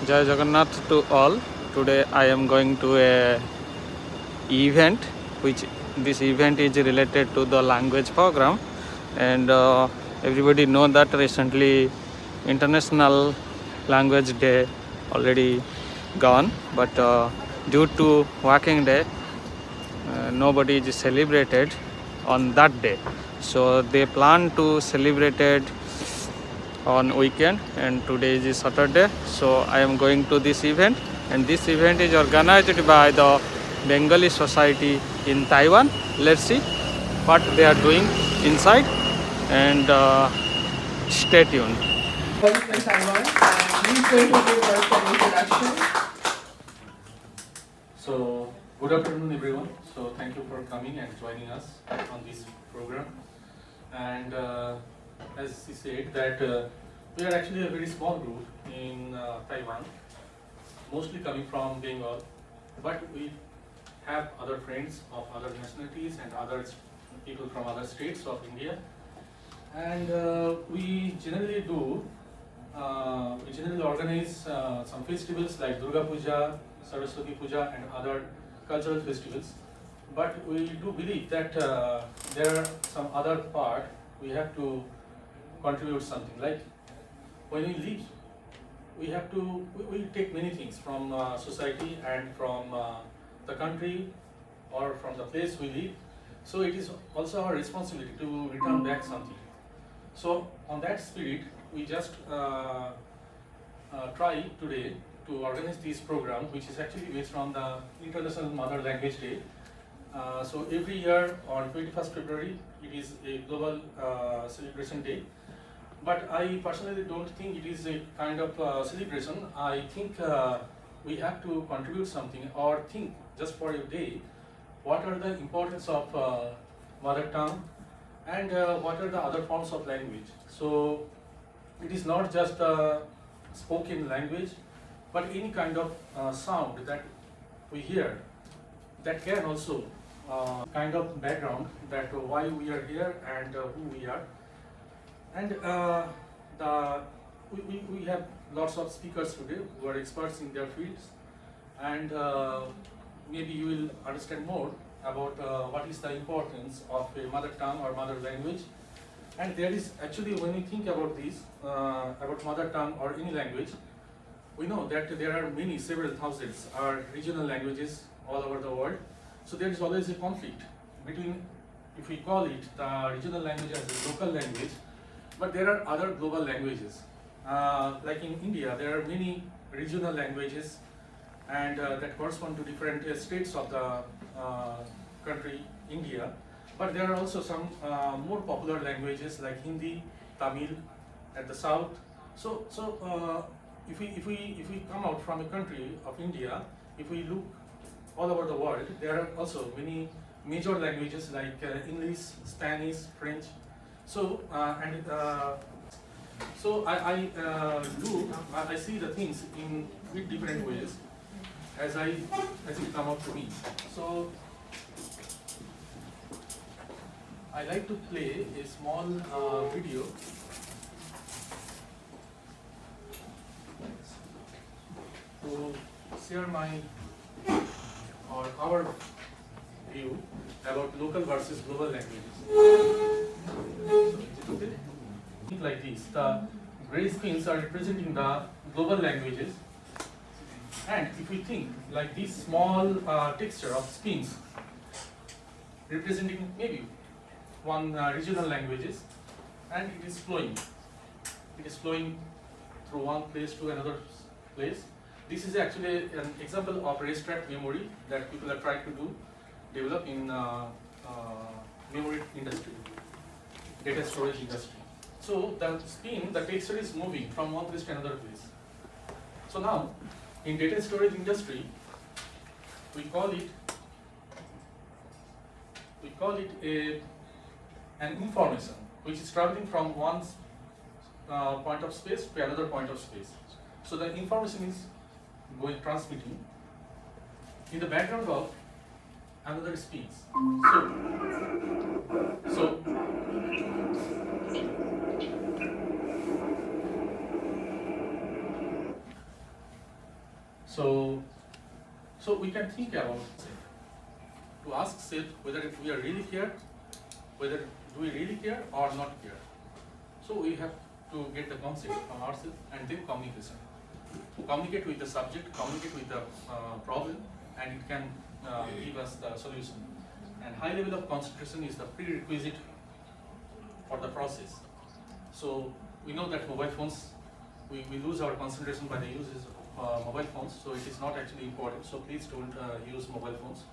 Jai Jagannath to all. Today I am going to a event, which this event is related to the language program, and everybody know that recently International Language Day already gone, but due to working day, nobody is celebrated on that day. So they plan to celebrate it on weekend, and today is Saturday, so I am going to this event, and this event is organized by the Bengali society in Taiwan. Let's see what they are doing inside, and stay tuned. In Taiwan, and he's going to give us an introduction. So, good afternoon, everyone. So, thank you for coming and joining us on this program. And as he said, that we are actually a very small group in Taiwan, mostly coming from Bengal, but we have other friends of other nationalities and other people from other states of India. And we generally organize some festivals like Durga Puja, Saraswati Puja, and other cultural festivals. But we do believe that there are some other part we have to contribute something. Like when we live, we take many things from society and from the country or from the place we live. So it is also our responsibility to return back something. So on that spirit, we just try today to organize this program, which is actually based on the International Mother Language Day. So every year on 21st February, it is a global celebration day. But I personally don't think it is a kind of celebration. I think we have to contribute something or think just for a day, what are the importance of mother tongue and what are the other forms of language. So it is not just spoken language, but any kind of sound that we hear that can also kind of background that why we are here and who we are. And we have lots of speakers today who are experts in their fields, and maybe you will understand more about what is the importance of a mother tongue or mother language. And there is actually, when we think about this, about mother tongue or any language, we know that there are several thousands are regional languages all over the world. So there is always a conflict between, if we call it the regional language as a local language, but there are other global languages. Like in India, there are many regional languages and that correspond to different states of the country, India. But there are also some more popular languages like Hindi, Tamil at the south. So if we come out from a country of India, if we look all over the world, there are also many major languages like English, Spanish, French. So I see the things in with different ways as it come out to me. So I like to play a small video to share my or our view about local versus global languages. So is it okay? Think like this: the gray spins are representing the global languages, and if we think like this small texture of spins representing maybe one regional languages, and it is flowing. It is flowing through one place to another place. This is actually an example of racetrack memory that people are trying to develop in memory industry, data storage industry. So the spin, the texture is moving from one place to another place. So now, in data storage industry, we call it an information which is traveling from one point of space to another point of space. So the information is transmitting in the background of another spins. So So, so we can think about to ask self whether if we are really care, whether do we really care or not care. So we have to get the concept from ourselves and then communication. Communicate with the subject, communicate with the problem, and it can give us the solution. And high level of concentration is the prerequisite for the process. So we know that mobile phones, we lose our concentration by the uses of mobile phones, so it is not actually important. So please don't use mobile phones.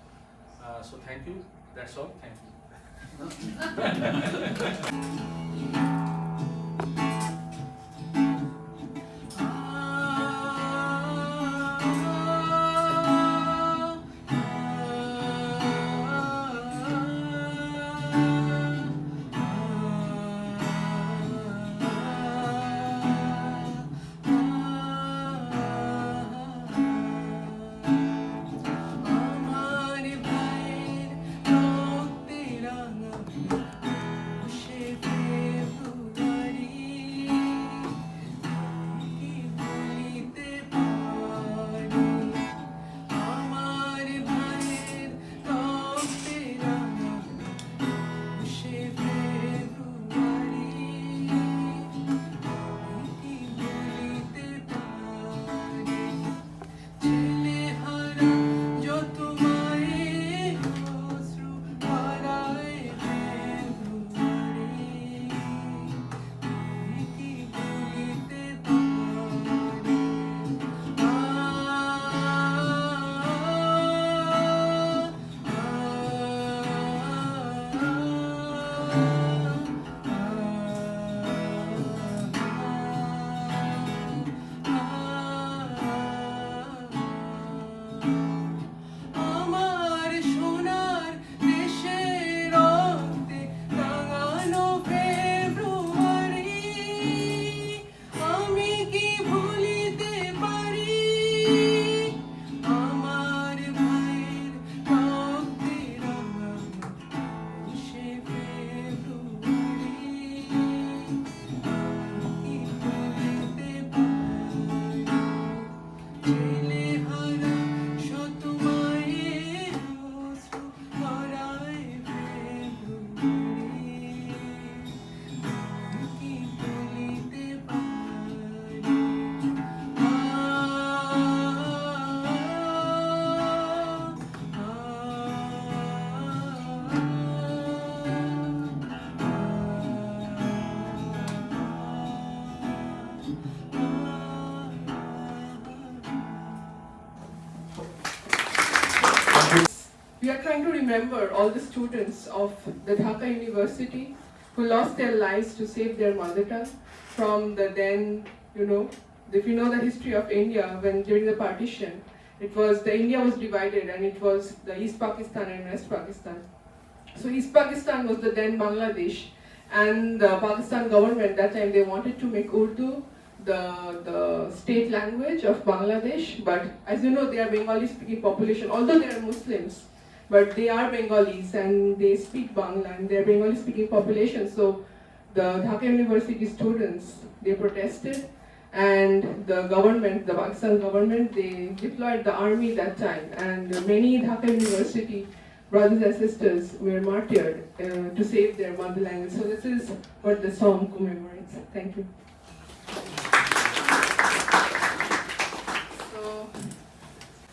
So thank you. That's all. Thank you. We are trying to remember all the students of the Dhaka University who lost their lives to save their mother tongue from the then, if you know the history of India, when during the partition, India was divided and it was the East Pakistan and West Pakistan. So East Pakistan was the then Bangladesh, and the Pakistan government that time they wanted to make Urdu the state language of Bangladesh, but as you know they are Bengali speaking population, although they are Muslims. But they are Bengalis and they speak Bangla and they are Bengali speaking population. So the Dhaka University students, they protested and the government, the Pakistan government, they deployed the army that time, and many Dhaka University brothers and sisters were martyred to save their mother language. So this is what the song commemorates. Thank you.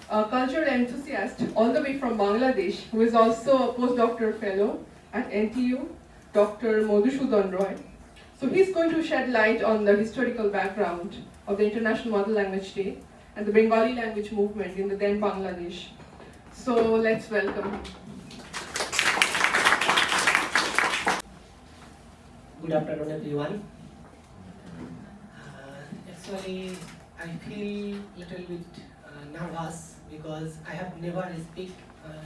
A cultural enthusiast all the way from Bangladesh, who is also a postdoctoral fellow at NTU, Dr. Madhusudan Roy. So he's going to shed light on the historical background of the International Mother Language Day and the Bengali language movement in the then Bangladesh. So let's welcome him. Good afternoon, everyone. Actually, I feel a little bit nervous because I have never speak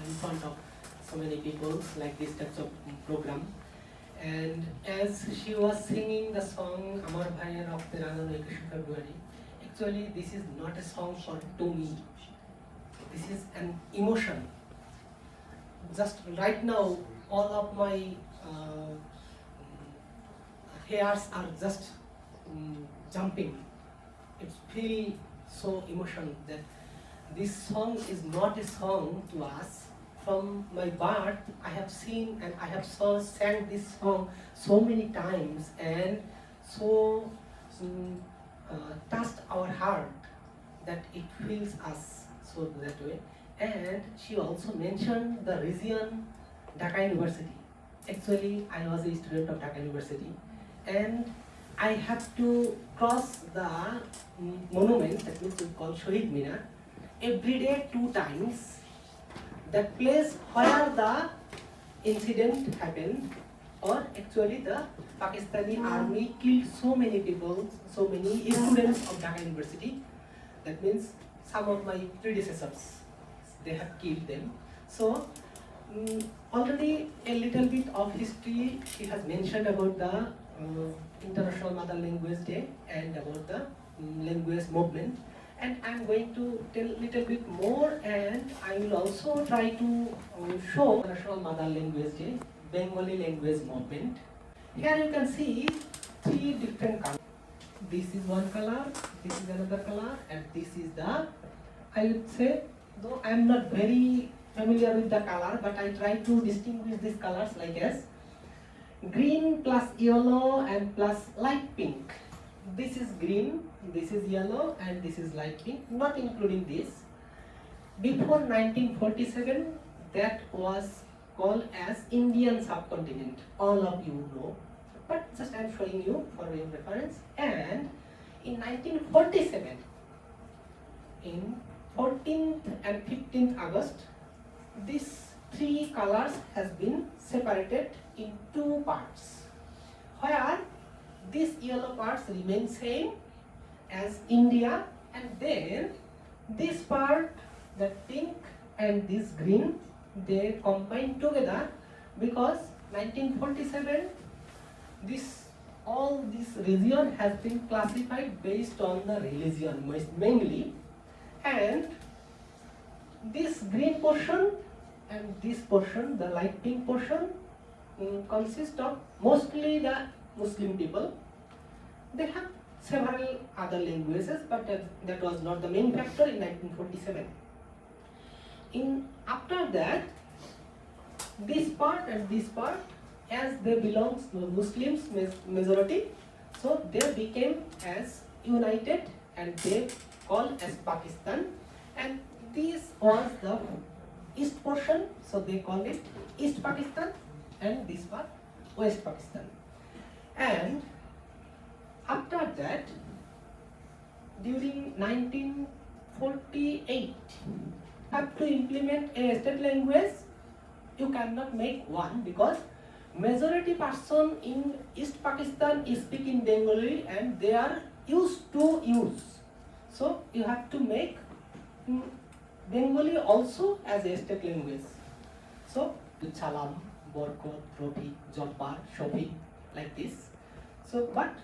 in front of so many people like this types of program. And as she was singing the song Amar Bhaiyer of Tirangano 21 February, actually this is not a song for to me. This is an emotion. Just right now, all of my hairs are just jumping. It's feel so emotion that this song is not a song to us. From my birth, I have seen and I have sang this song so many times, and so touched our heart that it fills us so that way. And she also mentioned the region Dhaka University. Actually, I was a student of Dhaka University, and I have to cross the monument, that means we call Shohid Minar, every day 2 times. That place where the incident happened, or actually the Pakistani army killed so many people, so many students of Dhaka University. That means some of my predecessors, they have killed them. So already a little bit of history she has mentioned about the International Mother Language Day and about the language movement. And I'm going to tell a little bit more, and I will also try to show International Mother Language Day, Bengali language movement. Here you can see 3 different colors. This is one color, this is another color, and this is the, I would say, though I am not very familiar with the color, but I try to distinguish these colors like as green plus yellow and plus light pink. This is green, this is yellow, and this is light pink, not including this. Before 1947, that was called as Indian subcontinent. All of you know, but just I am showing you for your reference. And in 1947, in 14th and 15th August, these 3 colors has been separated in 2 parts, where these yellow parts remain same as India, and then this part, that pink and this green, they combine together because 1947 all this region has been classified based on the religion mainly, and this green portion and this portion, the light pink portion, consist of mostly the Muslim people. They have several other languages, but that was not the main factor in 1947. After that, this part and this part, as they belong to Muslims majority, so they became as united and they called as Pakistan. And this was the east portion, so they called it East Pakistan, and this part West Pakistan. And after that, during 1948, have to implement a state language. You cannot make one because majority person in East Pakistan is speaking Bengali and they are used to use. So you have to make Bengali also as a state language. So Chalam, Borkot, Robi, Jabbar, Shofi, like this. So but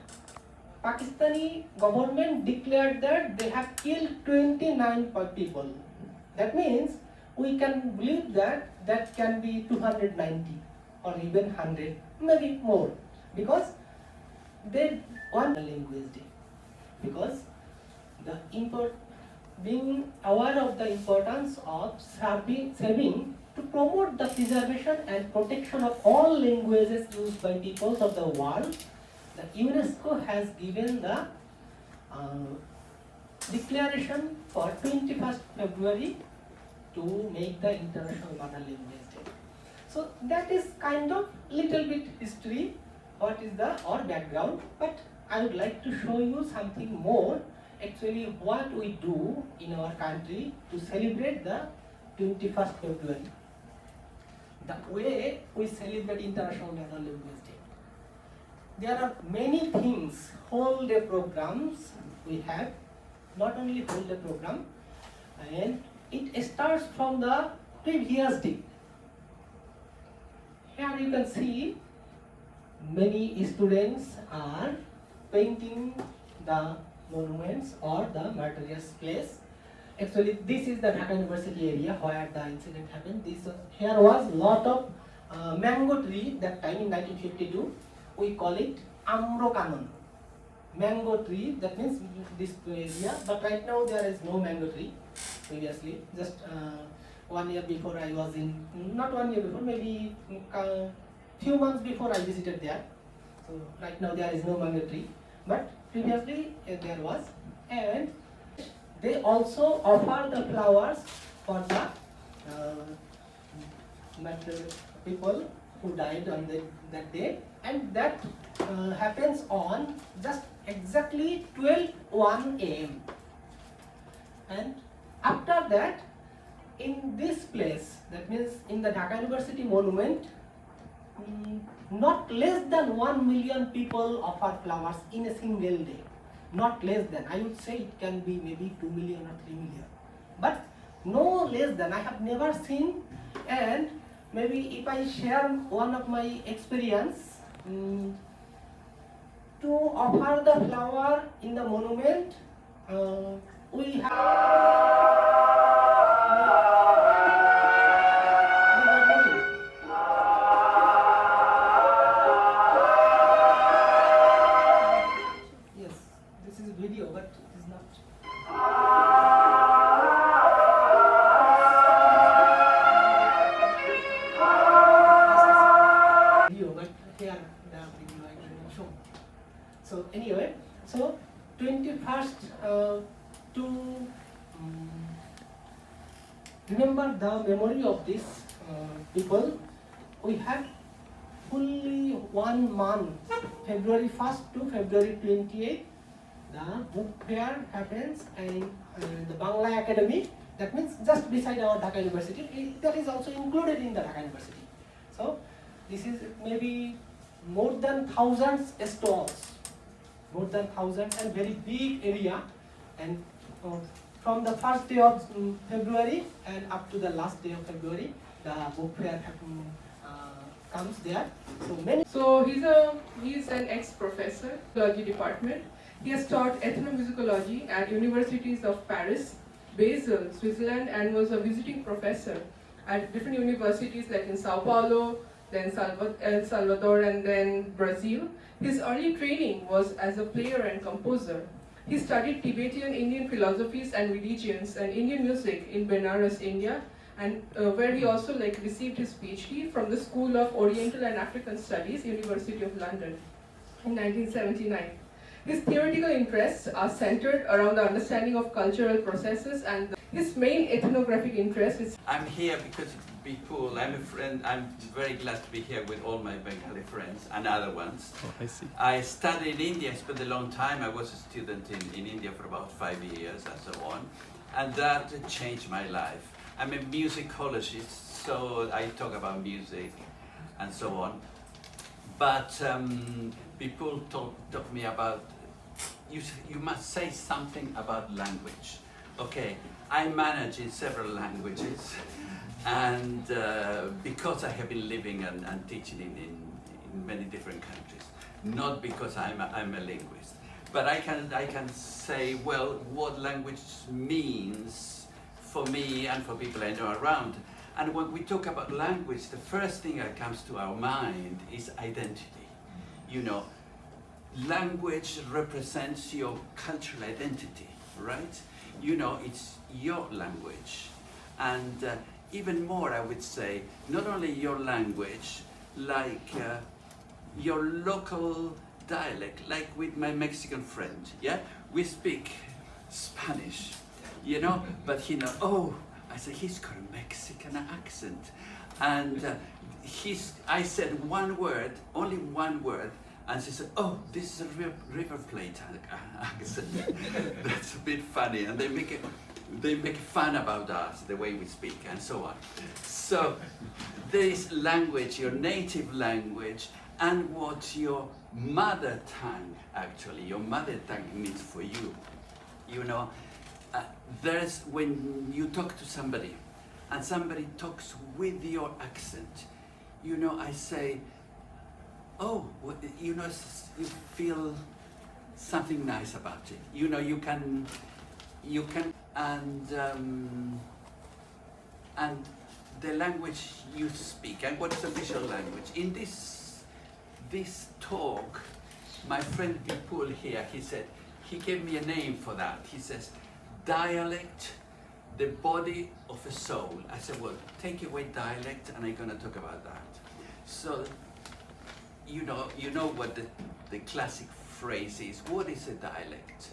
Pakistani government declared that they have killed 29 people. That means we can believe that that can be 290 or even 100, maybe more, because they want the language day. Because being aware of the importance of saving to promote the preservation and protection of all languages used by peoples of the world, the UNESCO has given the declaration for 21st February to make the International Mother Language Day. So that is kind of little bit history, what is the background, but I would like to show you something more, actually what we do in our country to celebrate the 21st February. The way we celebrate International Mother Language Day. There are many things, whole day programs we have, not only whole day program, and it starts from the previous day. Here you can see many students are painting the monuments or the martyrs place. Actually, this is the Dhaka University area where the incident happened. Here was lot of mango tree that time in 1952. We call it Amro Kanon. Mango tree, that means this area, but right now there is no mango tree. previously. Just 1 year before I was in, not 1 year before, maybe few months before I visited there. So right now there is no mandatory, but previously there was, and they also offer the flowers for the people who died on that day, and that happens on just exactly 12:01 a.m. And after that, in this place, that means in the Dhaka University Monument, not less than 1 million people offer flowers in a single day. Not less than, I would say it can be maybe 2 million or 3 million. But no less than, I have never seen. And maybe if I share one of my experience, to offer the flower in the monument, we have yes, this is video, but it is not. Video, but here the video I can show. So anyway, so 21st to remember the memory of these people, we have fully 1 month, February 1st to February 28th, the book fair happens in the Bangla Academy. That means just beside our Dhaka University. That is also included in the Dhaka University. So this is maybe more than thousands stalls, more than thousands, and very big area. And from the first day of February and up to the last day of February, the book fair comes there. So he's an ex-professor, theology department. He has taught ethnomusicology at universities of Paris, Basel, Switzerland, and was a visiting professor at different universities like in Sao Paulo, then El Salvador, and then Brazil. His early training was as a player and composer. He studied Tibetan Indian philosophies and religions and Indian music in Benares, India, and where he also received his PhD from the School of Oriental and African Studies, University of London, in 1979. His theoretical interests are centered around the understanding of cultural processes, and his main ethnographic interest is... I'm here because of BiT. I'm a friend. I'm very glad to be here with all my Bengali friends and other ones. Oh, I see. I studied in India, spent a long time. I was a student in India for about 5 years and so on. And that changed my life. I'm a musicologist, so I talk about music and so on. But people talk me about, you must say something about language. Okay, I manage in several languages, and because I have been living and teaching in many different countries, not because I'm a linguist. But I can say, well, what language means for me and for people I know around. And when we talk about language, the first thing that comes to our mind is identity. You know, language represents your cultural identity, right? You know, it's your language. And even more, I would say, not only your language, like your local dialect, like with my Mexican friend, yeah? We speak Spanish, you know, but he knows, oh, I said, he's got a Mexican accent. And I said one word, only one word, and she said, oh, this is a River Plate accent. That's a bit funny, and they make fun about us, the way we speak, and so on. So this language, your native language, and what your mother tongue, actually, your mother tongue means for you. You know, there's, when you talk to somebody, and somebody talks with your accent, you know, I say, oh, well, you know, you feel something nice about it. You know, you can, and the language you speak, and what is official language. In this talk, my friend Vipul here, he said, he gave me a name for that. He says, dialect the body of a soul. I said, well, take away dialect, and I'm going to talk about that. So, you know what the classic phrase is. What is a dialect?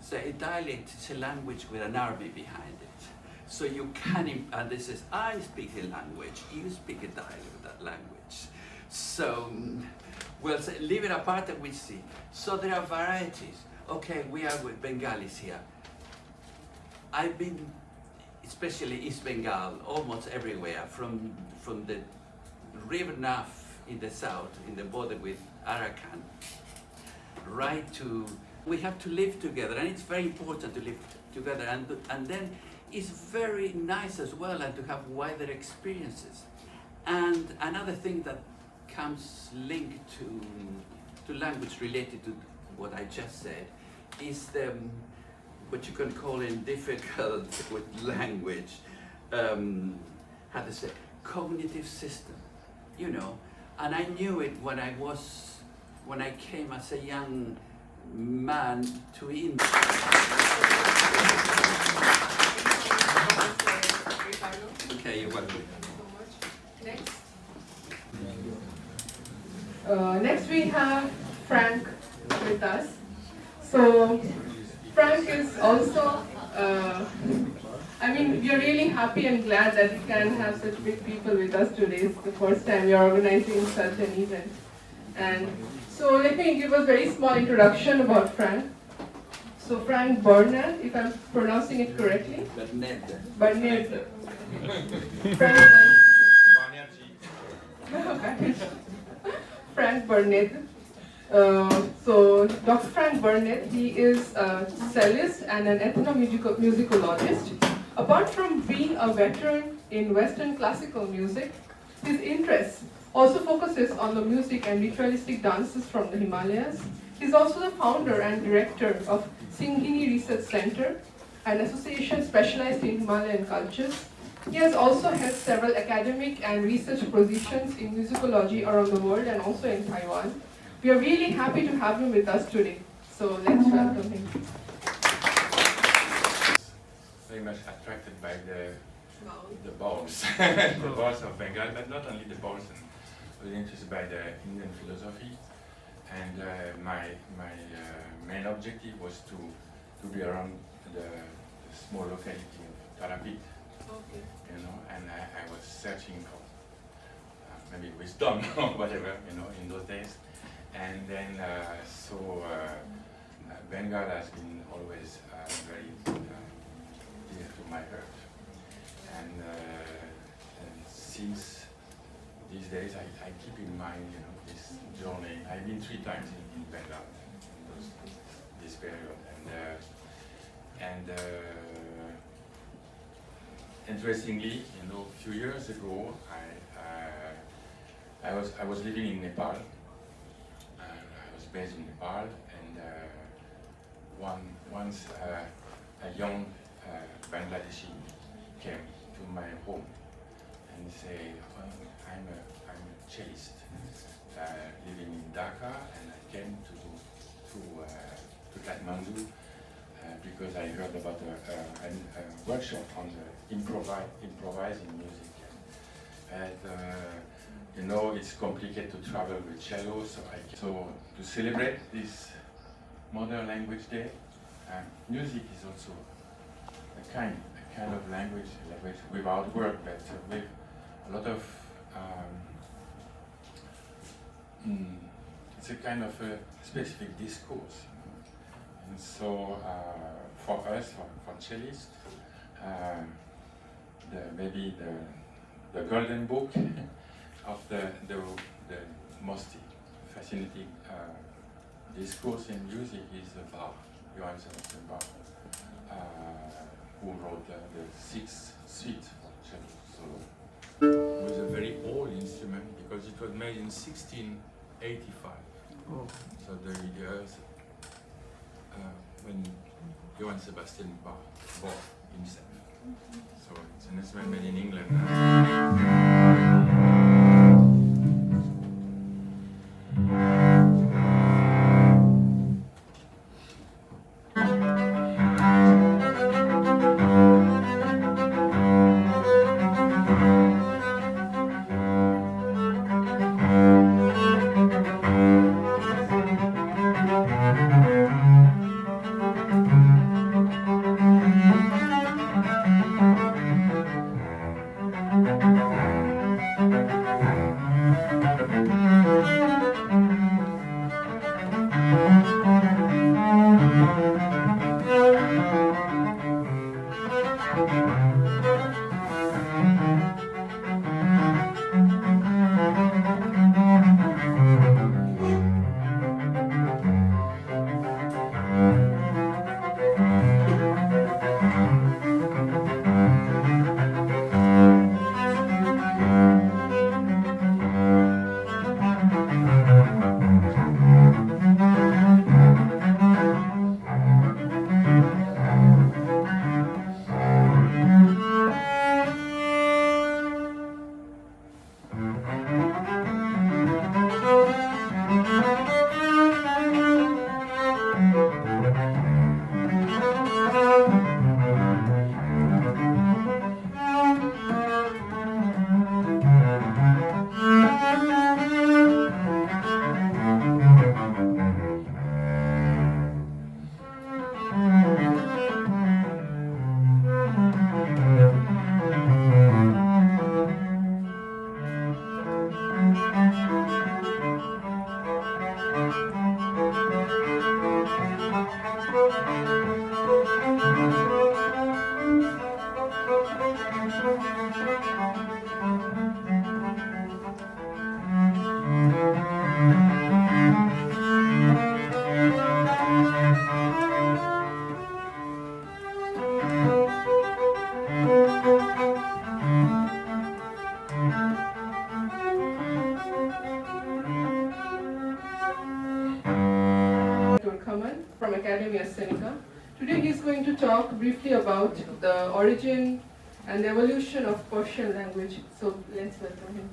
So a dialect is a language with an army behind it. So you can, and this is, I speak a language, you speak a dialect of that language. So, well, so leave it apart and we see. So there are varieties. Okay, we are with Bengalis here. I've been, especially East Bengal, almost everywhere, from the River Naf in the south, in the border with Arakan, right to, we have to live together, and it's very important to live together, and then it's very nice as well, and to have wider experiences. And another thing that comes linked to language related to what I just said is the, what you can call in difficult with language, how to say, cognitive system, you know. And I knew it when I came as a young man to India. Okay, you're welcome. Next. Next we have Frank with us. So Frank is also, I mean, we are really happy and glad that we can have such big people with us today. It's the first time we are organizing such an event. And so let me give a very small introduction about Frank. So Frank Burnett, if I'm pronouncing it correctly. Burnett. Frank Burnett. So Dr. Frank Burnett, he is a cellist and an ethnomusicologist. Apart from being a veteran in Western classical music, his interest also focuses on the music and ritualistic dances from the Himalayas. He's also the founder and director of Singhini Research Center, an association specialized in Himalayan cultures. He has also held several academic and research positions in musicology around the world and also in Taiwan. We are really happy to have him with us today. So let's welcome him. Very much attracted by the bowls, the bowls of Bengal, but not only the bowls. I was interested by the Indian philosophy, and my main objective was to be around the small locality of BiT. Okay. You know, and I was searching for maybe wisdom or whatever, you know, in those days. And then, Bengal has been always very dear to my heart. And since these days, I keep in mind, you know, this journey. I've been 3 times in Bengal in this period. And interestingly, you know, a few years ago, I was living in Nepal. I was based in Nepal, and once a young Bangladeshi came to my home and said, I'm a cellist living in Dhaka, and I came to Kathmandu because I heard about a workshop on the improvising music. And you know, it's complicated to travel with cello, so to celebrate this Modern Language Day, music is also a kind of language without word, but with a lot of it's a kind of a specific discourse. And so for us, for cellists, maybe the golden book of the most fascinating discourse in music is Bach, Johann Sebastian Bach, who wrote the 6th suite for cello solo. It was a very old instrument because it was made in 1685. Oh. So the years when Johann Sebastian Bach bought himself. So it's an instrument made in England. Today he's going to talk briefly about the origin and the evolution of Persian language. So let's welcome him.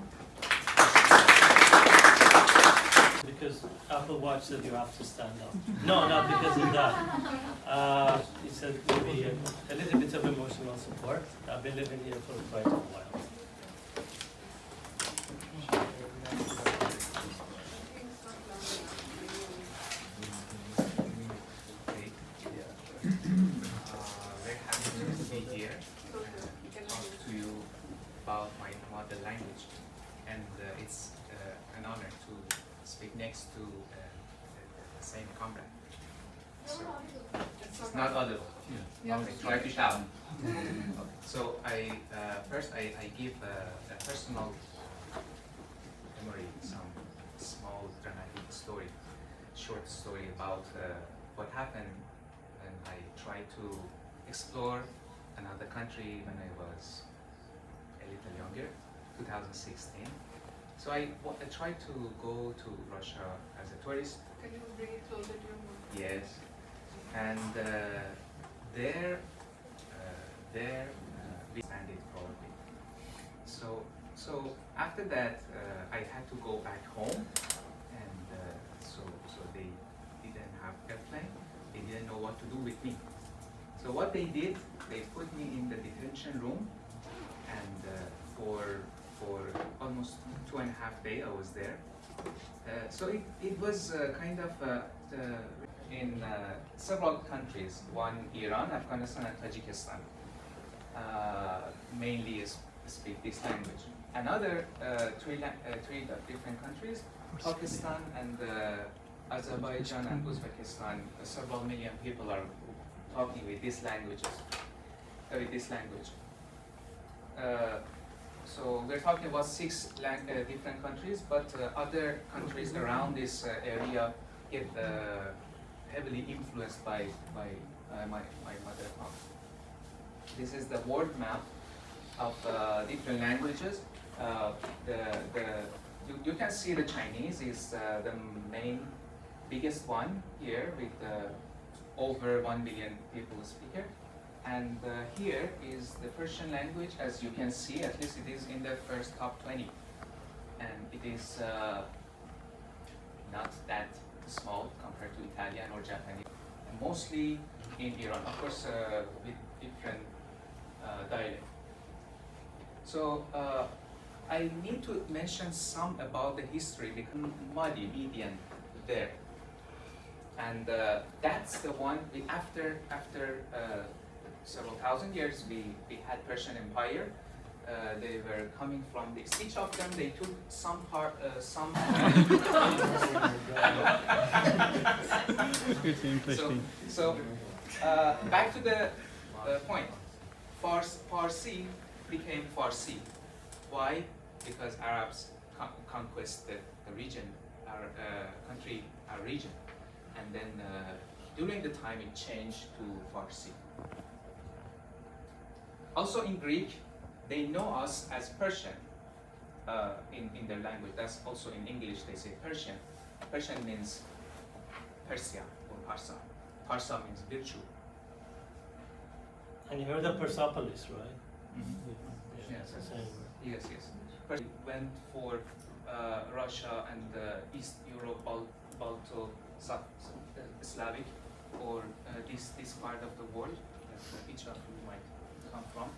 Because Apple Watch said you have to stand up. No, not because of that. He said maybe a little bit of emotional support. I've been living here for quite a while. Very happy to be here and talk to you about my mother language, and it's an honor to speak next to the same comrade. So it's not audible. Yeah. Okay, try to shout. Okay. So first I give a personal memory, some small dramatic story, short story about what happened when I tried to explore another country when I was a little younger, 2016. So I tried to go to Russia as a tourist. Can you bring it closer to your mouth? Yes, and there we expanded probably. So after that, I had to go back home, and so they didn't have airplane. They didn't know what to do with me. So what they did, they put me in the detention room, and for almost 2.5 days I was there. So it was kind of in several countries, one Iran, Afghanistan and Tajikistan, mainly speak this language. Another three different countries, Pakistan and Azerbaijan and Uzbekistan, several million people are talking with these languages, with this language. So we're talking about 6 different countries, but other countries around this area get heavily influenced by my mother tongue. This is the world map of different languages. You can see the Chinese is the main biggest one here with over 1 billion people speaker. And here is the Persian language. As you can see, at least it is in the first top 20. And it is not that small compared to Italian or Japanese. And mostly in Iran, of course, with different dialect. So I need to mention some about the history because Madi, Median, there. And that's the one, after several thousand years, we had Persian Empire. They were coming from this. Each of them, they took some part, some. It's interesting. So back to the point. Farsi became Farsi. Why? Because Arabs conquered the region, our country, our region, and then during the time it changed to Farsi. Also in Greek, they know us as Persian in their language. That's also in English they say Persian. Persian means Persia or Parsa. Parsa means virtue. And you heard of Persepolis, right? Mm-hmm. Yeah, Yes, it's the same word. Yes. Persia went for Russia and East Europe, Balto-Slavic, or this part of the world that each of you might come from.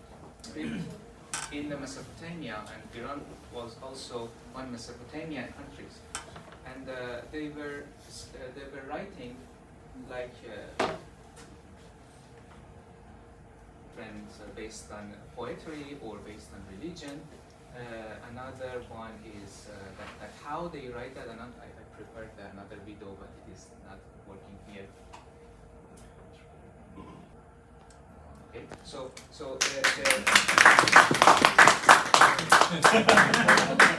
In the Mesopotamia, and Iran was also one Mesopotamian countries, and they were writing like trends based on poetry or based on religion. Another one is that how they write that. I prepared another video, but it is not working here. Okay, so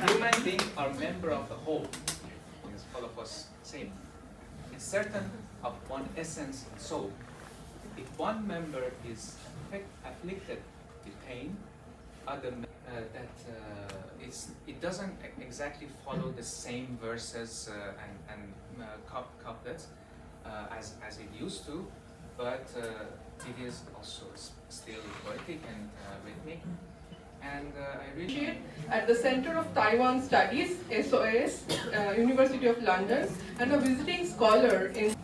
human beings are member of the whole. It's all of us same. It's certain of one essence and soul. If one member is afflicted with pain, it doesn't exactly follow the same verses and couplets as it used to. but it is also still poetic and rhythmic. And I really at the Center of Taiwan Studies, SOS, University of London, and a visiting scholar in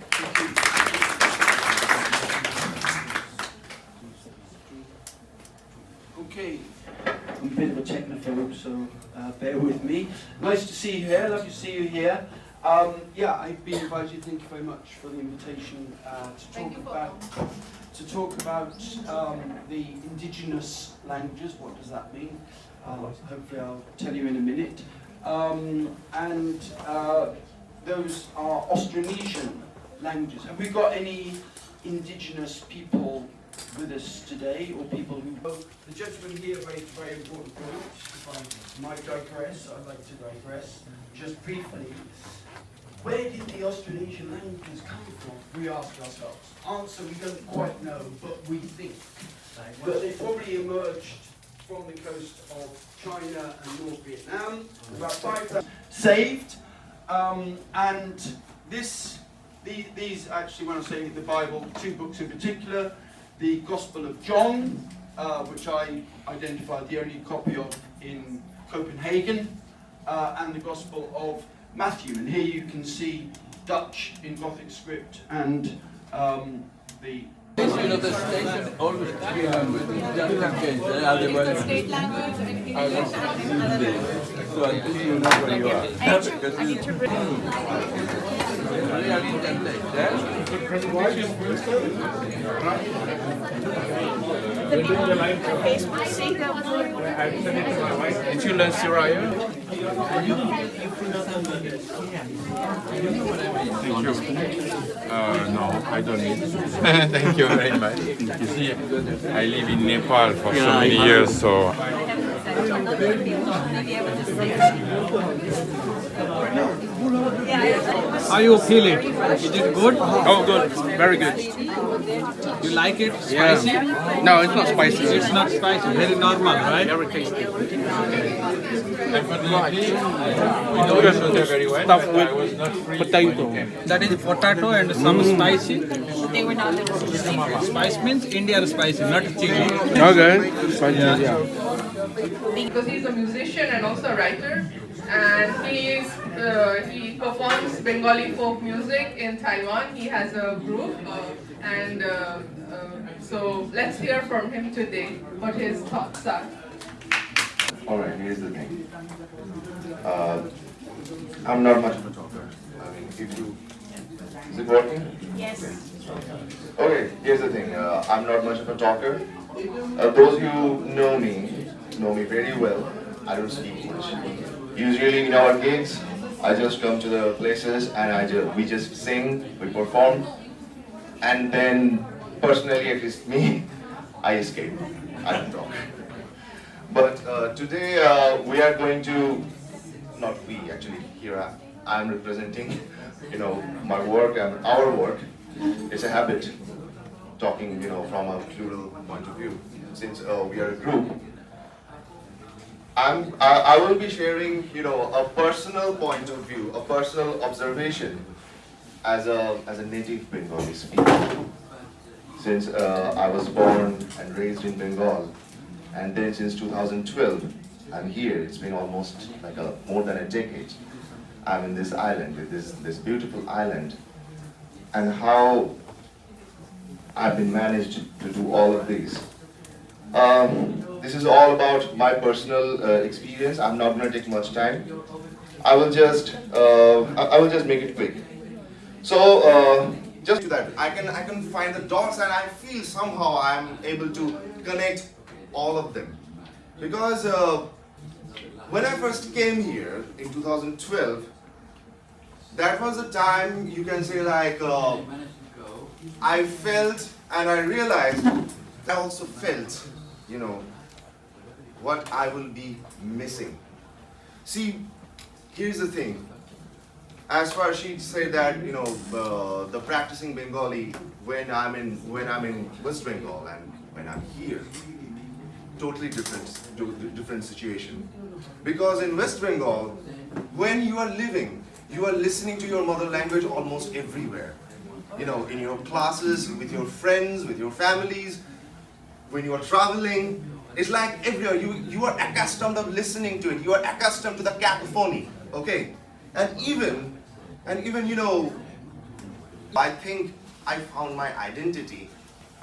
Okay, I'm a bit of a technophobe, so bear with me. Nice to see you here, lovely to see you here. Yeah, I've been invited, thank you very much for the invitation to talk about the indigenous languages. What does that mean? Hopefully I'll tell you in a minute. And those are Austronesian languages. Have we got any indigenous people with us today, or people who... The gentleman here made a very important point. If I might digress, I'd like to digress just briefly. Where did the Austronesian languages come from? We ask ourselves. Answer, we don't quite know, but we think that they probably emerged from the coast of China and North Vietnam, about 5,000 saved, and these actually, when I say the Bible, two books in particular, the Gospel of John, which I identified the only copy of in Copenhagen, and the Gospel of Matthew. And here you can see Dutch in Gothic script and the... The state language and English and other languages. So until you know where you are. I need to bring. Facebook say that word. Did you learn Syria? Thank you. No, I don't need. Thank you very much. You see, I live in Nepal for so many years, so. How you feel it? Is it good? Oh, good. Very good. You like it? Spicy? No, it's not spicy. It's not spicy. Very normal, right? Very tasty. Unfortunately, we know each other very well. Stuffed with potato. That is potato and some spicy. They were not able to see. Spice means Indian spicy, not chili. Okay. Spicy, yeah. because he's a musician and also a writer, and he performs Bengali folk music in Taiwan. He has a group, and so let's hear from him today what his thoughts are. Alright, here's the thing. I'm not much of a talker. I mean, if you... Is it working? Yes. Okay, here's the thing. I'm not much of a talker. Those who know me very well. I don't speak much. Usually in our gigs, I just come to the places and we just sing, we perform, and then personally, at least me, I escape. I don't talk. But today we are going to, not we actually, here I'm representing, my work and our work. It's a habit, talking, from a plural point of view. Since we are a group, I will be sharing, a personal point of view, a personal observation as a native Bengali speaker. Since I was born and raised in Bengal, and then since 2012, I'm here. It's been almost like more than a decade. I'm in this island, this beautiful island, and how I've been managed to do all of these. This is all about my personal experience. I'm not going to take much time. I will just make it quick. So just to that, I can find the dots, and I feel somehow I'm able to connect all of them, because when I first came here in 2012, that was the time, you can say, like I felt and I realized, I also felt, what I will be missing. See, here's the thing. As far as she said that, the practicing Bengali when I'm in West Bengal and when I'm here, totally different situation. Because in West Bengal, when you are living, you are listening to your mother language almost everywhere. you know, in your classes, with your friends, with your families, when you are traveling. It's like everywhere, you are accustomed of listening to it, you are accustomed to the cacophony, okay? And even, you know, I think I found my identity,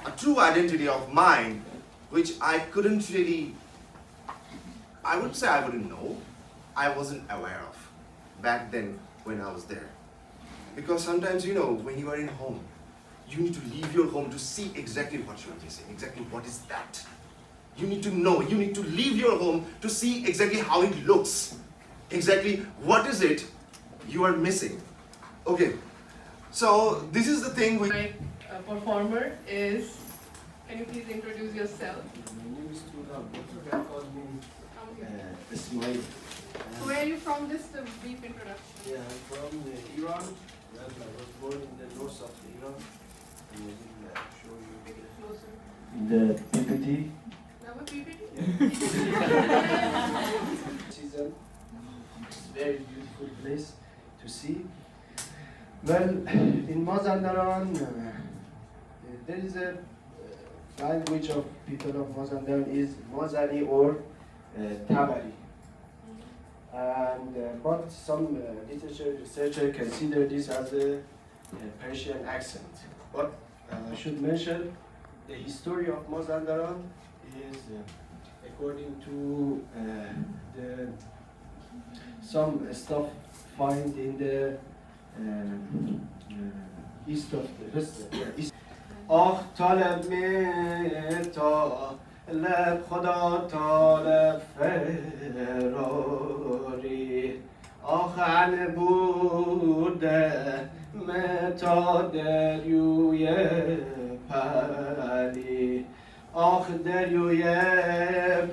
a true identity of mine, which I couldn't really, I wouldn't say I wouldn't know, I wasn't aware of back then when I was there. Because sometimes, you know, when you are in home, you need to leave your home to see exactly what you are missing, exactly what is that. You need to know, you need to leave your home to see exactly how it looks, exactly what is it you are missing. Okay, so this is the thing with My performer is, can you please introduce yourself? My name is Turan, but you can call me Ismail. Where are you from? Just a brief introduction. Yeah, I'm from Iran. Well, I was born in the north of Iran. I will show you Make it closer. the BiT. Now a PPT? Season. It's a very beautiful place to see. Well, in Mazandaran, there is a language of people of Mazandaran is Mazari or Tabari. And but some literature researchers consider this as a Persian accent. But I should mention the history of Mazandaran is according to some stuff found in the east of the east. آخ طالب می طالب خدا طالب فراری آخ عن بوده متا دریوی پلی آخ دریوی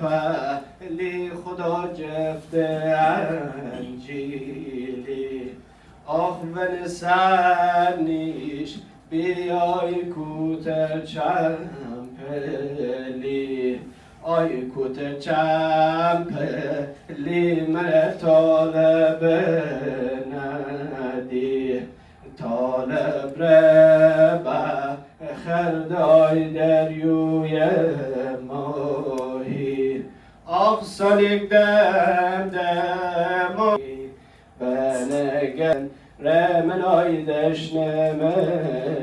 پلی خدا جفت انجیلی آخ ونسانیش بیای کوتر چمپلی آی کوتر چمپلی من طالب ندی طالب ربا خردای دریوی ماهی آخ سالیک دمایی بنگن رمنای دشنم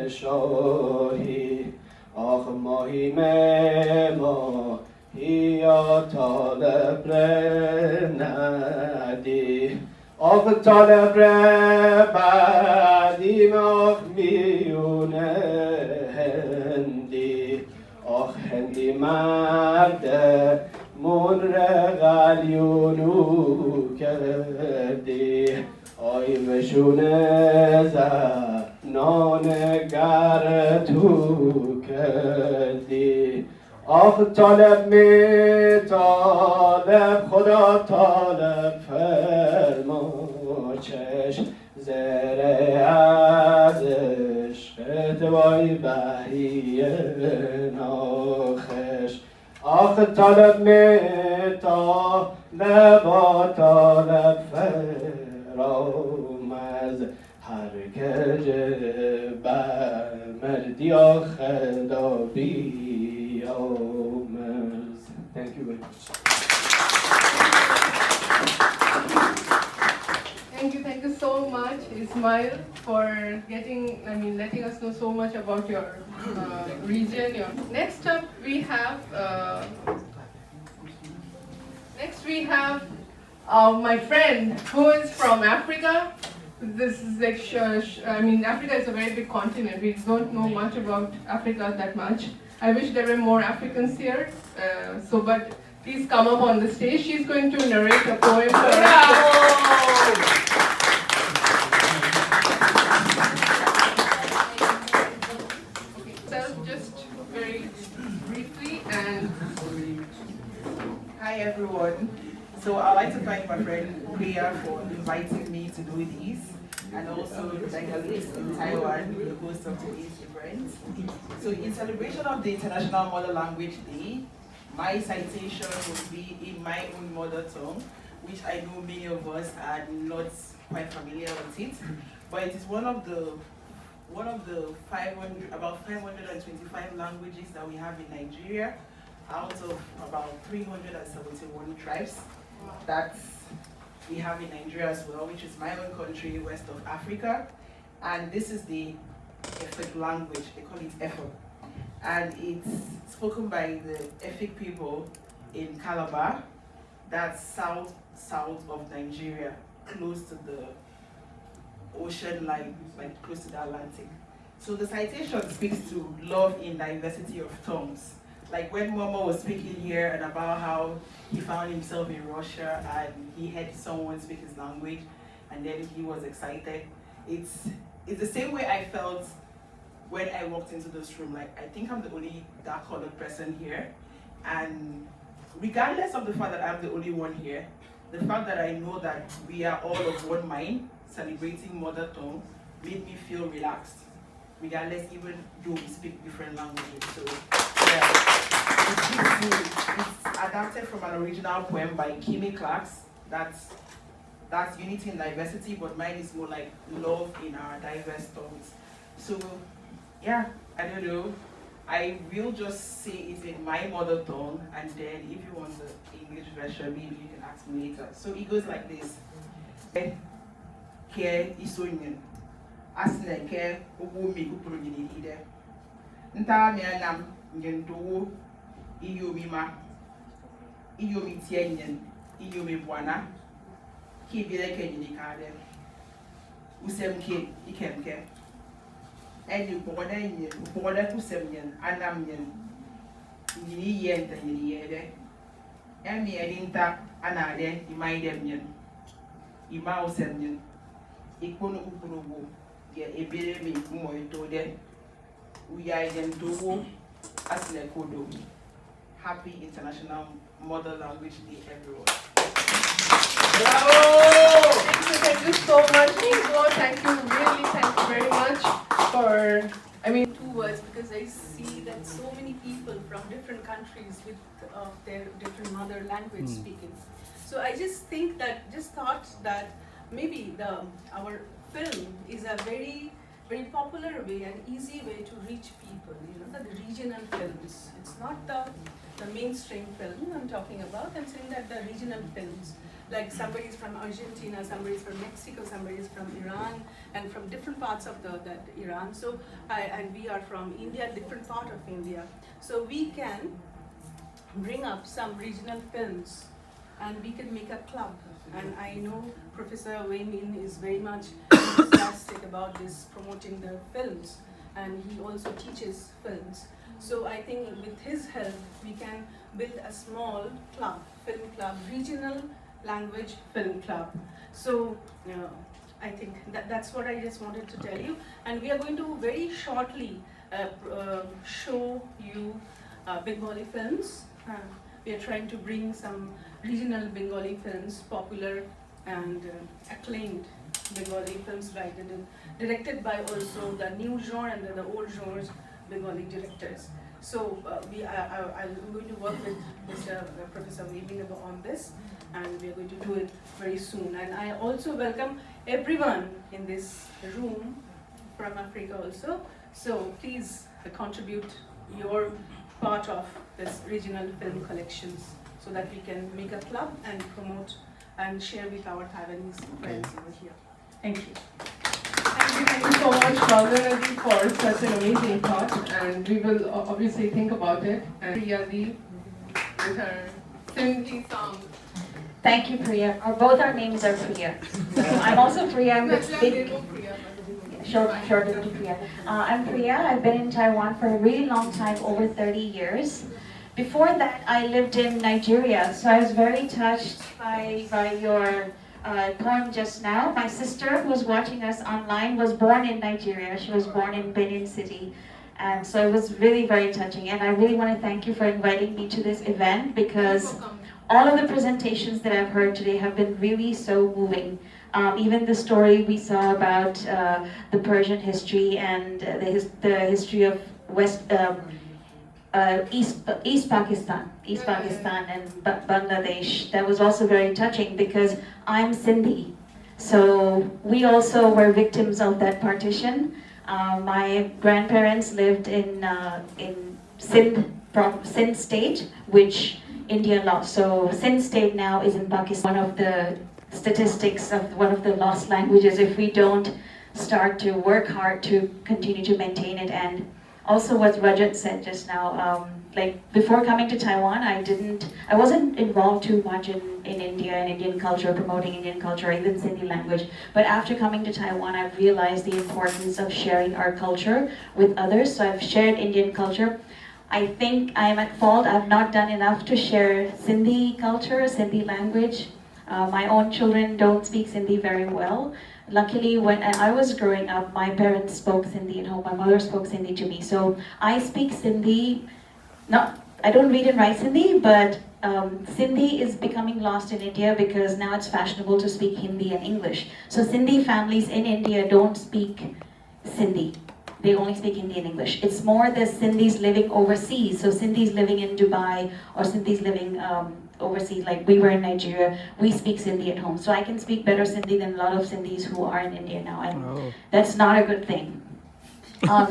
شاهی آخ ماهی ماهی یا طالب ندی آخ طالب بعدی آخ میونه هندی آخ هندی مرد من غلیونو کردی آی مشونه زنانگر تو کردی آخ طالب می طالب خدا طالب فرما چشم زره از عشقت وای بهی ناخش آخ طالب می طالب طالب فرامز هر گجه بر مردی خدا بیامرز. Thank you very much. Thank you so much, Ismail, for letting us know so much about your region. Next up, we have my friend who is from Africa. This is like, Africa is a very big continent. We don't know much about Africa that much. I wish there were more Africans here. But please come up on the stage. She's going to narrate a poem for us. Just very briefly and hi everyone. So I'd like to thank my friend Priya for inviting me to do this, and also the Bengalis in Taiwan, the host of today's event. So in celebration of the International Mother Language Day, my citation will be in my own mother tongue, which I know many of us are not quite familiar with it, but it is one of the one of the about 525 languages that we have in Nigeria, out of about 371 tribes that we have in Nigeria as well, which is my own country, west of Africa. And this is the Efik language, they call it Efik. And it's spoken by the Efik people in Calabar, that's south of Nigeria, close to the ocean line, like close to the Atlantic. So the citation speaks to love in diversity of tongues. Like when Momo was speaking here and about how he found himself in Russia and he heard someone speak his language and then he was excited. It's the same way I felt when I walked into this room. Like, I think I'm the only dark-colored person here. And regardless of the fact that I'm the only one here, the fact that I know that we are all of one mind, celebrating mother tongue, made me feel relaxed, regardless even though we speak different languages. So, yeah. It's adapted from an original poem by Kimi Clarks. That's unity in diversity, but mine is more like love in our diverse tongues. So, yeah, I don't know. I will just say it in my mother tongue, and then if you want the English version, maybe you can ask me later. So it goes like this. Ke isonyen asne ke ugumi kupurujini ide. Nta me anam nyendowo iyomi ma iyomi tienyen iyomi bwana ki bile ke nyini kade usem ke ikemke eni bogoda nyen bogoda kusem nyen anam nyen nyini yenta nyini yede emi edinta anade imaidem nyen ima usem nyen ikpono kukurugo ye ebere mi mo itode uya iden dowo asle kodo. Happy International Mother Language Day, everyone. Bravo! Thank you so much, Nico. Thank you very much for, two words, because I see that so many people from different countries with their different mother language speaking. So I just thought that maybe our film is a very popular way and easy way to reach people, the regional films. It's not the mainstream film I'm talking about. I'm saying that the regional films, like somebody's from Argentina, somebody's from Mexico, somebody's from Iran, and from different parts of that Iran. So, and we are from India, different part of India. So we can bring up some regional films and we can make a club. And I know Professor Wei Min is very much enthusiastic about this, promoting the films, and he also teaches films. So I think with his help, we can build a small club, film club, regional language film club. So I think that's what I just wanted to tell you. And we are going to very shortly show you Bengali films. We are trying to bring some regional Bengali films, popular and acclaimed Bengali films directed by also the new genre and the old genres Bengali directors. So I'm going to work with Mr. Professor Weaving on this, and we are going to do it very soon. And I also welcome everyone in this room from Africa also. So please contribute your part of this regional film collections so that we can make a club and promote and share with our Taiwanese friends over here. Thank you. Thank you so much, Chandranadi, for such an amazing thought, and we will obviously think about it. And Priyadi with her Sindhi song. Thank you, Priya. Both our names are Priya. So I'm also Priya. I'm short to Priya. I'm Priya. I've been in Taiwan for a really long time, over 30 years. Before that, I lived in Nigeria, so I was very touched by your poem just now. My sister, who was watching us online, was born in Nigeria. She was born in Benin City. And so it was really very touching. And I really want to thank you for inviting me to this event, because all of the presentations that I've heard today have been really so moving. Even the story we saw about the Persian history and the history of East Pakistan and Bangladesh, that was also very touching, because I'm Sindhi. So we also were victims of that partition. My grandparents lived in Sindh state, which India lost. So Sindh state now is in Pakistan. One of the statistics of one of the lost languages if we don't start to work hard to continue to maintain it. And also what Rajat said just now, like before coming to Taiwan, I wasn't involved too much in India and Indian culture, promoting Indian culture, even Sindhi language. But after coming to Taiwan, I've realized the importance of sharing our culture with others. So I've shared Indian culture. I think I am at fault. I've not done enough to share Sindhi culture, Sindhi language. My own children don't speak Sindhi very well. Luckily, when I was growing up, my parents spoke Sindhi at home. My mother spoke Sindhi to me. So I speak Sindhi. I don't read and write Sindhi, but Sindhi is becoming lost in India because now it's fashionable to speak Hindi and English. So Sindhi families in India don't speak Sindhi. They only speak Hindi and English. It's more the Sindhis living overseas. So Sindhis living in Dubai or Sindhis living overseas, like we were in Nigeria, we speak Sindhi at home. So I can speak better Sindhi than a lot of Sindhis who are in India now. And that's not a good thing.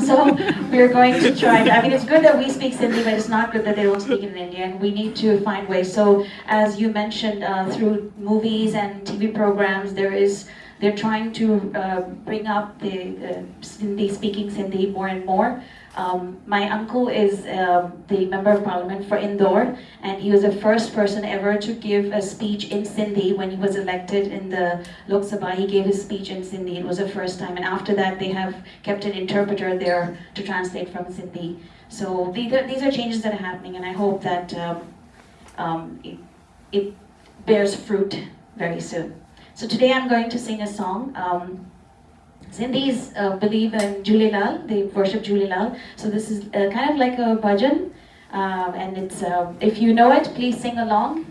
So we're going to try. I mean, it's good that we speak Sindhi, but it's not good that they don't speak it in India, and we need to find ways. So, as you mentioned, through movies and TV programs, they're trying to bring up the Sindhi, speaking Sindhi more and more. My uncle is the member of parliament for Indore, and he was the first person ever to give a speech in Sindhi when he was elected in the Lok Sabha. He gave his speech in Sindhi. It was the first time, and after that they have kept an interpreter there to translate from Sindhi. So these are changes that are happening, and I hope that it bears fruit very soon. So today I'm going to sing a song. Sindhis believe in Julelal, they worship Julelal. So this is kind of like a bhajan, and it's if you know it, please sing along.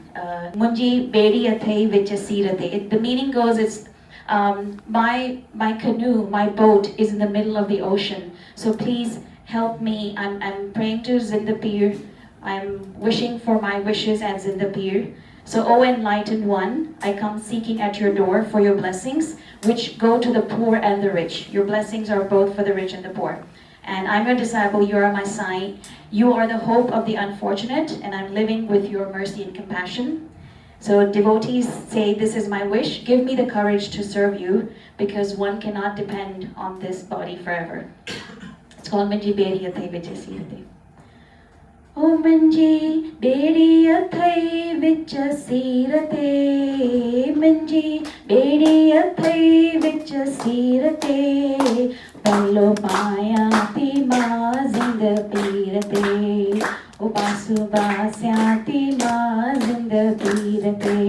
Munji bedi athai vich seerate. The meaning goes, it's my canoe, my boat is in the middle of the ocean. So please help me. I'm praying to Zindapir. I'm wishing for my wishes at Zindapir. So, O enlightened one, I come seeking at your door for your blessings, which go to the poor and the rich. Your blessings are both for the rich and the poor. And I'm your disciple, you are my sign. You are the hope of the unfortunate, and I'm living with your mercy and compassion. So devotees say, this is my wish. Give me the courage to serve you, because one cannot depend on this body forever. It's called Minji Bedi Athai Vijay. O Minji bedi athai vich seerate, Minji bedi athai vich seerate, Pallo payati ma zindapirate, O basu basyati ma zindapirate.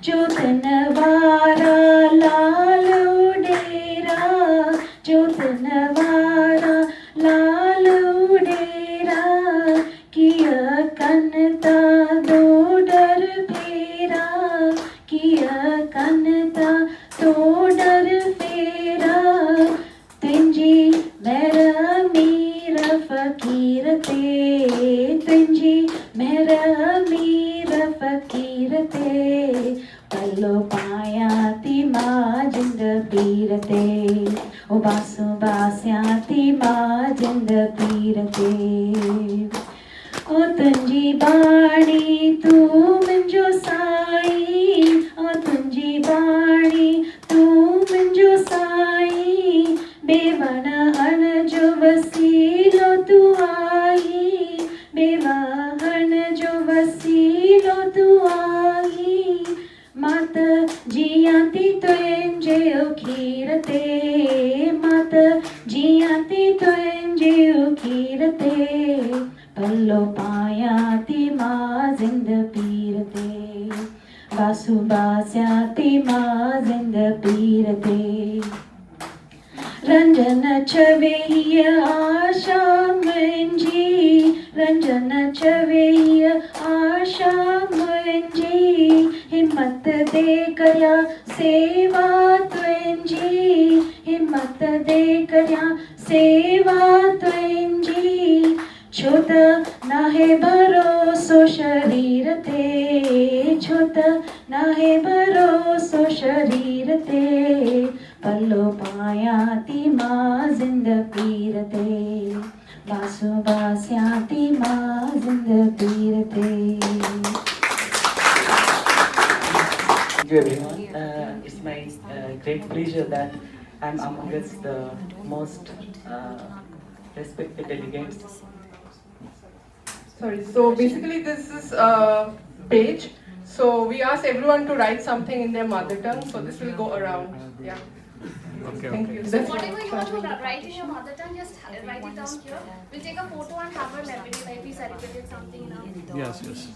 Jotanavara lalu dera, Jotanavara lalu dera, kiya kanta do dar phera, kiya kanta do dar phera, Tunji mera meera fakirate, Tunji mera meera fakirate, Pallo payati ma jindapirate, O basu basyati ma jindapirate. O tunji bani tu minjo sai, O tunji bani tu minjo sai, Bevana han jo vasilo tu ai, Beva han jo vasilo tu ai, Mata jiyanti tuenje ukhirate, Mata jiyanti tuenje ukhirate, Pallo payati ma zindapirate, Basu basyati ma zindapirate. Ranjana chaveya asha munji, Ranjana chaveya asha munji, Himmat de karya seva tuenji, Himmat de karya seva tuenji, Chota nahe bharoso sharirate, Chota nahe bharoso sharirate, पल्लो पायाति माँ जिंद पीरते बासु बास्याति माँ जिंद पीरते. Thank you everyone. It's my great pleasure that I'm amongst the most respected delegates. Sorry, so basically this is a page. So we ask everyone to write something in their mother tongue. So this will go around. Yeah. Okay. Thank you. So whatever you want to write in your mother tongue, just write it down here. We'll take a photo and have a laminate like we celebrated something now. Yes, yes.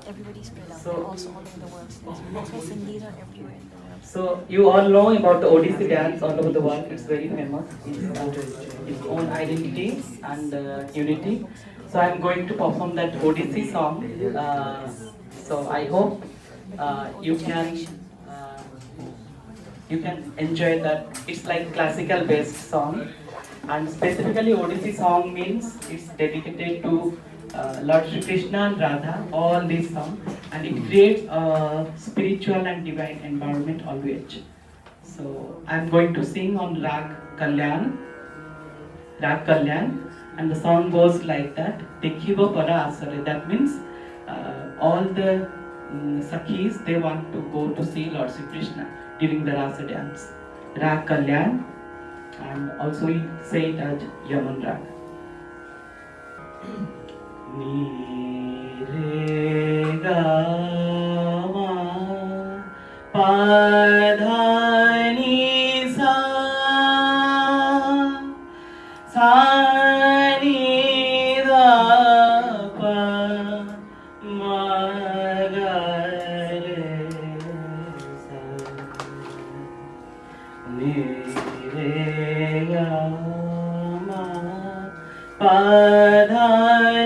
Everybody spread out. So, also all over the world. That's why Sindhis are everywhere in the world. So you all know about the Odissi dance all over the world. It's very famous. Its own identity and unity. So I'm going to perform that Odissi song. So I hope you can enjoy that. It's like classical based song, and specifically Odissi song means it's dedicated to Lord Sri Krishna and Radha, all these songs, and it creates a spiritual and divine environment always. So I'm going to sing on Rag Kalyan, and the song goes like that. Dekhibo para asare. That means all the Sakhis, they want to go to see Lord Sri Krishna during the Rasa dance. Rag Kalyan, and also we say it as Yaman Rag. Ni re ga ma pa dha ni sa sa ni da pa ma ga re sa ni re ga ma pa dha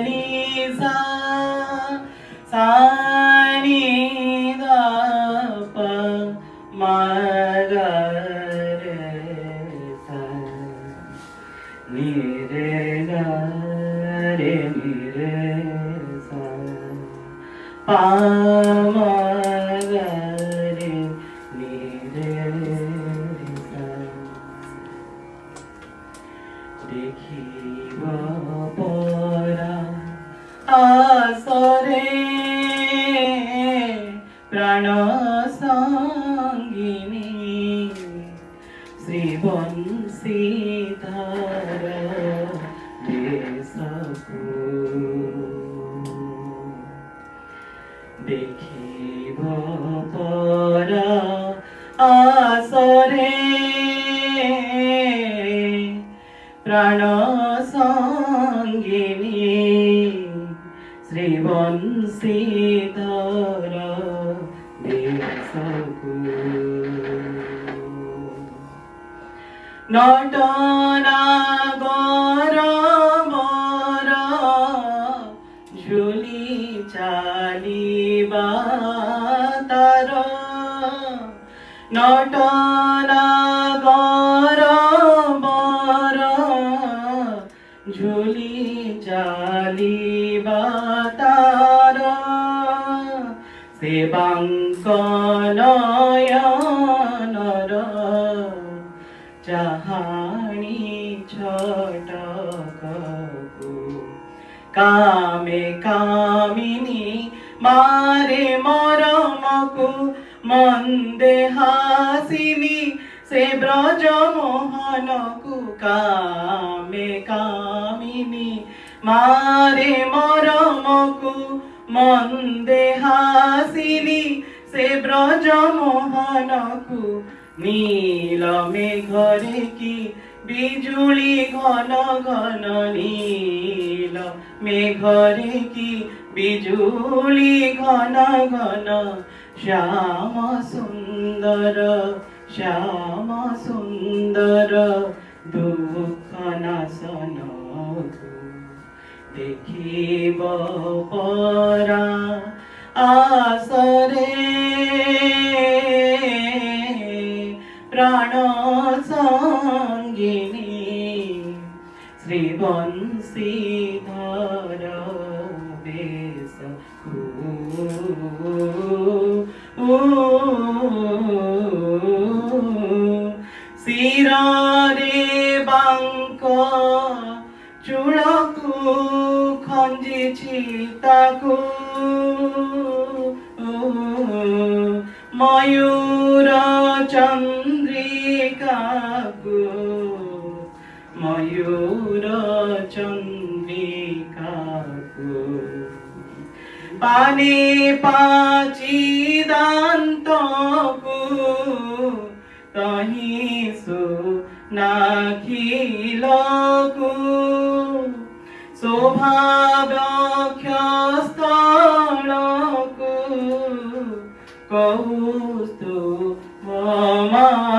ni sa ni da pa ma ga re sa ni re ga re ni re sa pa ma ga re ni re sa. Dekhiba pora asare prana sangini Sri Bansi Dhara Desaku. Dekhiba pora asare prana sangini Sri Bansi Dhara Desaku. Natana gora mora jhuli chali batara. Natana gora mora jhuli chali batara. Sebankanaya Jahani Chatakaku Kame Kamini Mare Maramaku Mande Hasini Se Braja Mohanaku Kame Kamini Mare Maramaku Mande Hasini Se Braja Mohanaku नील मेघरे की बिजुली घन घन नील मेघरे की बिजुली घन घन श्याम सुंदर दुख नाशन देखिब परा आसरे प्राण संगिनी श्री बंशीधर बेश चूड़ाको खञ्जिछि ताको मयूर चन्द्रिकाको मयूर चन्द्रिकाको पानी पाची दान्तको तहिसो नाखिलको शोभाव्यख्यस्थलको कौस्तु ममालको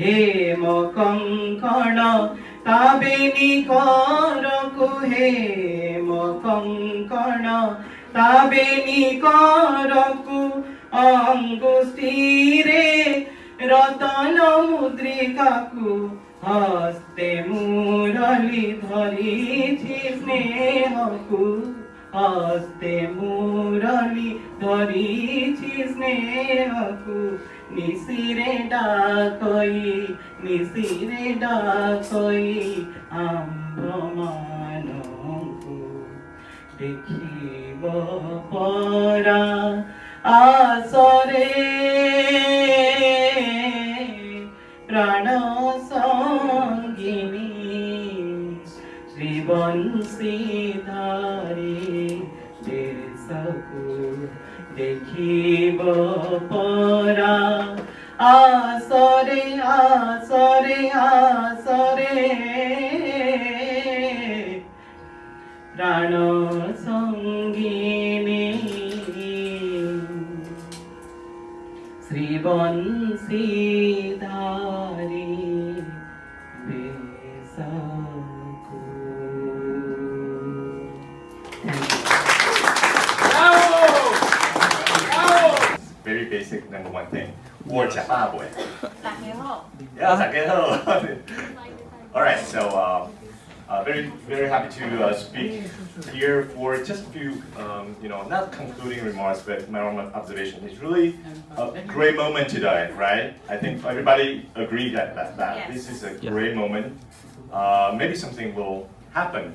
हेम कङ्कण ताबेनी करको हेम कङ्कण ताबेनी करको अंगुष्ठीरे रतन मुद्रिकाको हस्ते मुरली धरिछि स्नेहको हस्ते मुरली धरिछि स्नेहको निशिरे डाकै आम्रमानको देखिब परा आसरे प्राण सङ्गिनी श्रीबंशीधारी देशको देखिब परा आसरे आसरे आसरे प्राण सङ्गिनी श्रीबंशीधारी बेसको Very basic number one thing. 我讲八不 Yeah, 大家好. All right, so very happy to speak here for just a few, not concluding remarks, but my own observation. It's really a great moment today, right? I think everybody agreed that this is a great moment. Maybe something will happen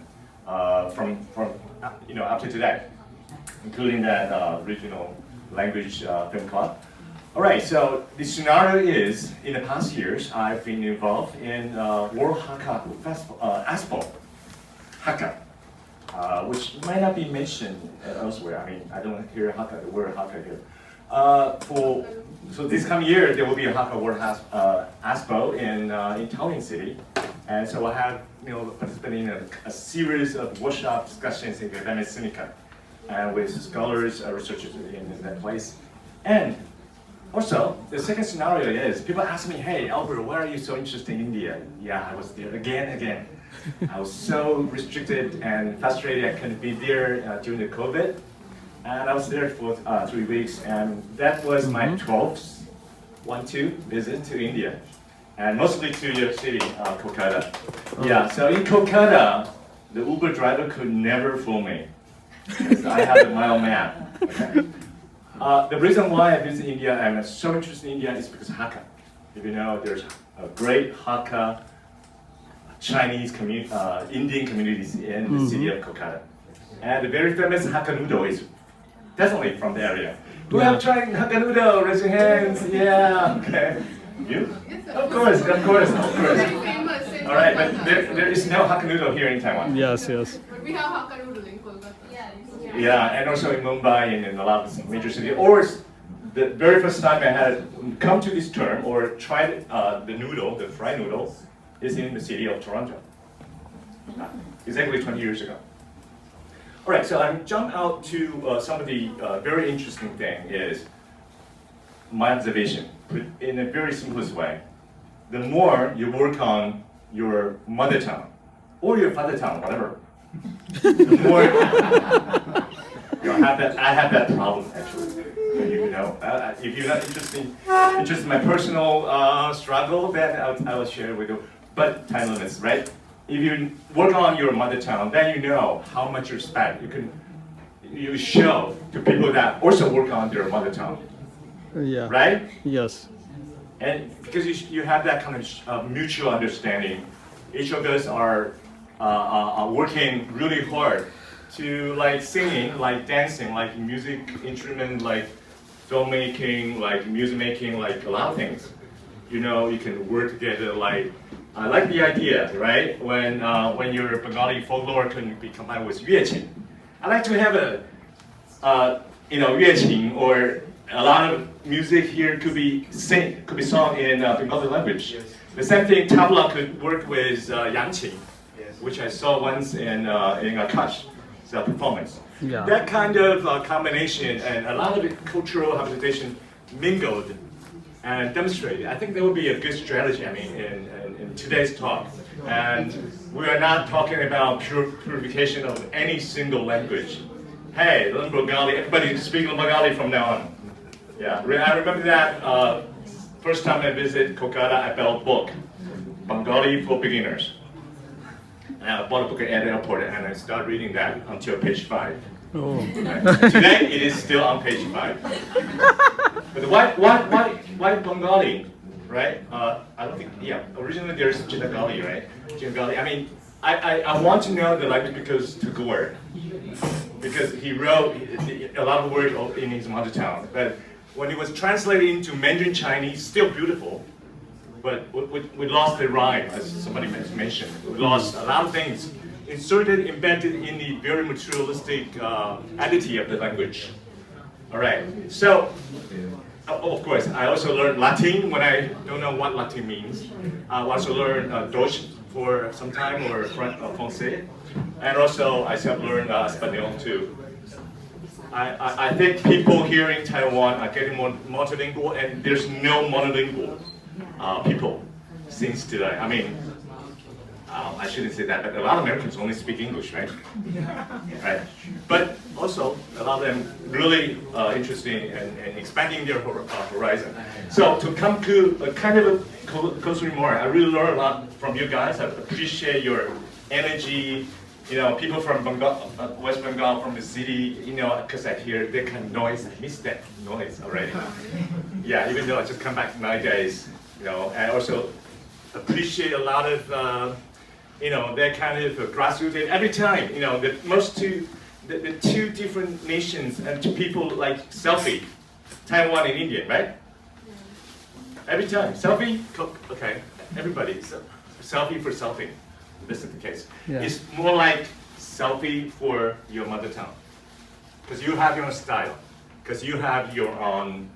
from after today, including that regional language film club. All right, so the scenario is, in the past years, I've been involved in World Hakka Festival, ASPO, Hakka, which might not be mentioned elsewhere. I mean, I don't hear Hakka, the word Hakka here. So this coming year, there will be a Hakka World ASPO in Taiwan City. And so I have participated in a series of workshop discussions in academic Sinica, and with scholars, researchers in that place. And also, the second scenario is, people ask me, hey, Albert, why are you so interested in India? Yeah, I was there again. I was so restricted and frustrated I couldn't be there during the COVID. And I was there for 3 weeks, and that was my 12th 1-2 visit to India. And mostly to your city, Kolkata. Yeah, so in Kolkata, the Uber driver could never fool me. I have a mile map. Okay. The reason why I visit India and I'm so interested in India is because of Hakka. If you know, there's a great Hakka Chinese Indian communities in the city of Kolkata. And the very famous Hakka noodle is definitely from the area. Who have tried Hakka noodle? Raise your hands. Yeah, okay. You? Of course. All right, but there is no Hakka noodle here in Taiwan. Yes. But we have Hakka noodle in Kolkata. Yeah, and also in Mumbai and in a lot of major cities. Or the very first time I had come to this term or tried the noodle, the fried noodle, is in the city of Toronto. Exactly 20 years ago. All right, so I jump out to some of the very interesting thing is my observation, put in a very simplest way. The more you work on your mother tongue or your father tongue, whatever, the more I have that problem actually. If you're not interested in my personal struggle, then I will share with you. But time limits, right? If you work on your mother tongue, then you know how much respect you show to people that also work on their mother tongue. Yeah. Right? Yes. And because you have that kind of mutual understanding, each of us are working really hard to like singing, like dancing, like music instrument, like filmmaking, like music making, like a lot of things. You know, you can work together. Like I like the idea, right? When your Bengali folklore can be combined with 乐琴. I like to have a乐琴, or a lot of music here could be sung in Bengali language. The same thing, tabla could work with yangqin, which I saw once in a Kutch performance. Yeah. That kind of combination and a lot of cultural habitation mingled and demonstrated. I think that would be a good strategy. I mean, in today's talk, and we are not talking about purification of any single language. Hey, learn Bengali. Everybody speak Bengali from now on. Yeah, I remember that first time I visited Kolkata, I bought a book, Bengali for Beginners. And I bought a book at the airport, and I started reading that until page 5. Oh. Today it is still on page 5. But why Bengali, right? I don't think, originally there's Chitagali, right? Chitagali. I mean, I want to know the language because Tagore, because he wrote a lot of words in his mother tongue. But when it was translated into Mandarin Chinese, still beautiful. But we lost the rhyme, as somebody mentioned. We lost a lot of things embedded in the very materialistic entity of the language. All right, so, of course, I also learned Latin when I don't know what Latin means. I also learned Deutsch for some time, or Francais. And also, I self-learned Espanol too. I think people here in Taiwan are getting more monolingual, and there's no monolingual people since today. I mean, I shouldn't say that, but a lot of Americans only speak English, right? Right. But also, a lot of them really interested in expanding their horizon. So to come to a kind of a close remark, I really learned a lot from you guys. I appreciate your energy. You know, people from Bengal, West Bengal, from the city, you know, because I hear that kind of noise. I miss that noise already. Yeah, even though I just come back 9 days, you know, I also appreciate a lot of, you know, that kind of grassroots. And every time, you know, the two different nations and two people like selfie, Taiwan and India, right? Every time, selfie, okay, everybody, selfie for selfie. This is the case. Yeah. It's more like selfie for your mother tongue, because you have your own style, because you have your own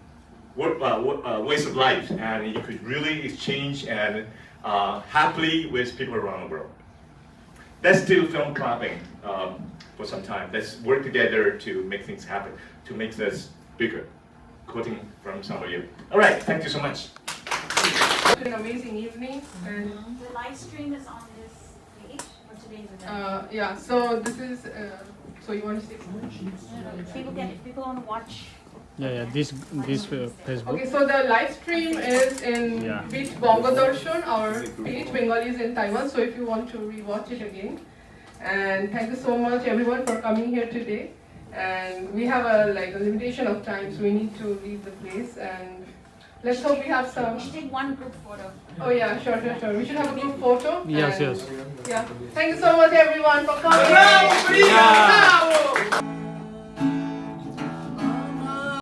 ways of life, and you could really exchange and happily with people around the world. Let's do film clapping for some time. Let's work together to make things happen, to make this bigger. Quoting from some of you. All right, thank you so much. An amazing evening, and the live stream is on this page for today's event. yeah. So this is. So you want to say something? People want to watch. Yeah, this Facebook. Okay, so the live stream is in BiT Bangladesh or BiT Bengalis in Taiwan. So if you want to rewatch it again, and thank you so much everyone for coming here today. And we have a limitation of time, so we need to leave the place. And let's hope we have some. We should take one group photo. Oh yeah, sure. We should have a group photo. Yes. Yeah. Thank you so much everyone for coming.